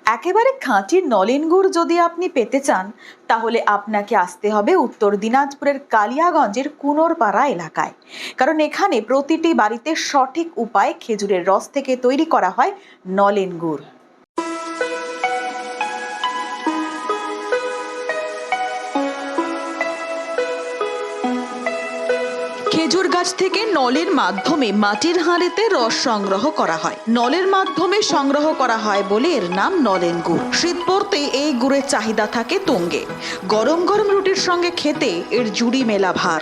একেবারে খাঁটি নলেন গুড় যদি আপনি পেতে চান তাহলে আপনাকে আসতে হবে উত্তর দিনাজপুরের কালিয়াগঞ্জের কুনোরপাড়া এলাকায়। কারণ এখানে প্রতিটি বাড়িতে সঠিক উপায়ে খেজুরের রস থেকে তৈরি করা হয় নলেন গুড়। খেজুর গাছ থেকে নলের মাধ্যমে মাটির হাঁড়িতে রস সংগ্রহ করা হয়। নলের মাধ্যমে সংগ্রহ করা হয় বলে এর নাম নলেন গুড়। শীত পড়তে এই গুড়ের চাহিদা থাকে তুঙ্গে। গরম গরম রুটির সঙ্গে খেতে এর জুড়ি মেলা ভার।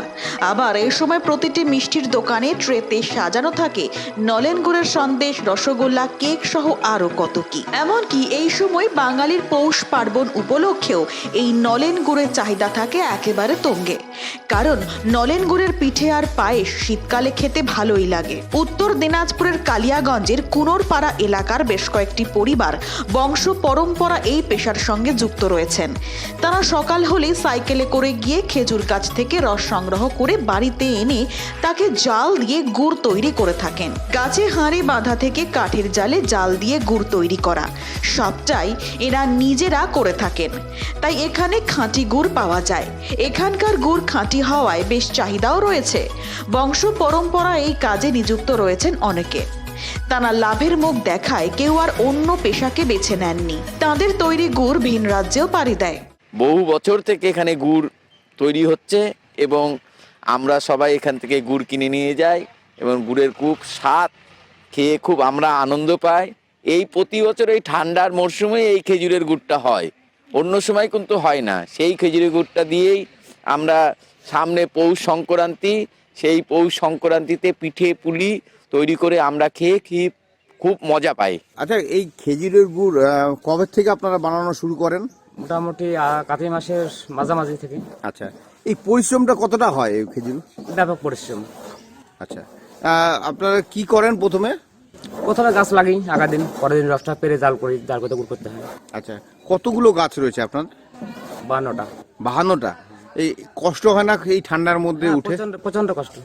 আবার এই সময় প্রতিটি মিষ্টির দোকানে ট্রেতে সাজানো থাকে নলেন গুড়ের সন্দেশ, রসগোল্লা, কেক সহ আরো কত কি। এমনকি এই সময় বাঙালির পৌষ পার্বণ উপলক্ষেও এই নলেন গুড়ের চাহিদা থাকে একেবারে তুঙ্গে। কারণ নলেন গুড়ের পিঠে আর পায়েস শীতকালে খেতে ভালোই লাগে। উত্তর দিনাজপুরের কালিয়াগঞ্জের কুনোরপাড়া এলাকার বেশ কয়েকটি পরিবার বংশ পরম্পরা এই পেশার সঙ্গে যুক্ত রয়েছেন। তারা সকাল হলেই সাইকেলে করে গিয়ে খেজুর গাছ থেকে রস সংগ্রহ করে বাড়িতে এনে তাকে জাল দিয়ে গুড় তৈরি করে থাকেন। গাছে হাঁড়ি বাঁধা থেকে কাঠের জালে জাল দিয়ে গুড় তৈরি করা সবটাই এরা নিজেরা করে থাকেন। তাই এখানে খাঁটি গুড় পাওয়া যায়। এখানকার গুড় খাঁটি হওয়ায় বেশ চাহিদাও রয়েছে। বংশ পরম্পরা এই কাজে নিযুক্ত রয়েছেন অনেকে। তারা লাভের মুখ দেখায় কেউ আর অন্য পেশাকে বেছে নেননি। তাদের তৈরি গুড় ভিন রাজ্যেও পাড়ি দেয়। বহু বছর থেকে এখানে গুড় তৈরি হচ্ছে এবং আমরা সবাই এখান থেকে গুড় কিনে নিয়ে যাই এবং গুড়ের খুব স্বাদ খেয়ে খুব আমরা আনন্দ পাই। এই প্রতি বছর এই ঠান্ডার মরশুমে এই খেজুরের গুড়টা হয়, অন্য সময় কিন্তু হয় না। সেই খেজুরের গুড়টা দিয়েই আমরা সামনে পৌষ সংক্রান্তি, সেই পৌষ সংক্রান্তিতে পিঠে পুলি তৈরি করে আমরা খেয়ে খুব মজা পাই। আচ্ছা, এই খেজুরের গুড় কবে থেকে আপনারা বানানো শুরু করেন? মোটামুটি কাতি মাসের মাঝামাঝি থেকে। আচ্ছা, এই পরিশ্রমটা কতটা হয় এই খেজুর? ব্যাপক পরিশ্রম। আচ্ছা, আপনারা কি করেন প্রথমে? গাছ লাগি আগা দিন, পরের দিন রসটা পেরে জাল করতে গুড় করতে হয়। আচ্ছা, কতগুলো গাছ রয়েছে আপনার? 52টা। 52টা। এই কষ্ট হয় না এই ঠান্ডার মধ্যে উঠে? প্রচন্ড কষ্ট।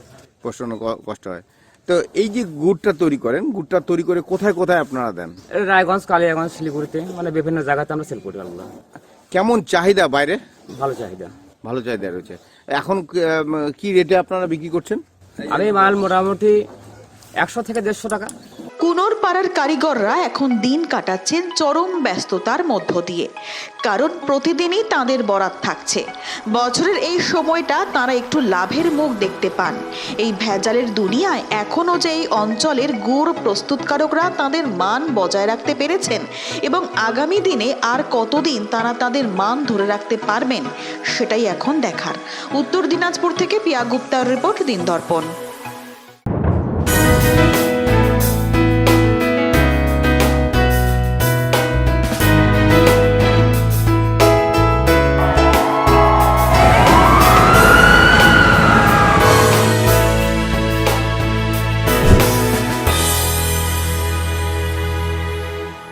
প্রচন্ড কষ্ট হয়। তো এই যে গুড়টা তৈরি করেন, গুড়টা তৈরি করে কোথায় কোথায় আপনারা দেন? রায়গঞ্জ, কালিয়াগঞ্জ, শিলিগুড়িতে, মানে বিভিন্ন জায়গাতে আমরা সেল করি। কেমন চাহিদা বাইরে? ভালো চাহিদা। ভালো চাহিদা রয়েছে। এখন কি রেটে আপনারা বিক্রি করছেন? আমি মাল মোটামুটি 100 থেকে 150 টাকা। কুনোরপাড়ার কারিগররা এখন দিন কাটাচ্ছেন চরম ব্যস্ততার মধ্য দিয়ে। কারণ প্রতিদিনই তাদের বরাত থাকছে। বছরের এই সময়টা তারা একটু লাভের মুখ দেখতে পান। এই ভেজালের দুনিয়ায় এখনও যে এই অঞ্চলের গুড় প্রস্তুতকারকরা তাদের মান বজায় রাখতে পেরেছেন এবং আগামী দিনে আর কতদিন তারা তাদের মান ধরে রাখতে পারবেন সেটাই এখন দেখার। উত্তর দিনাজপুর থেকে পিয়া গুপ্তার রিপোর্ট, দিন দর্পণ।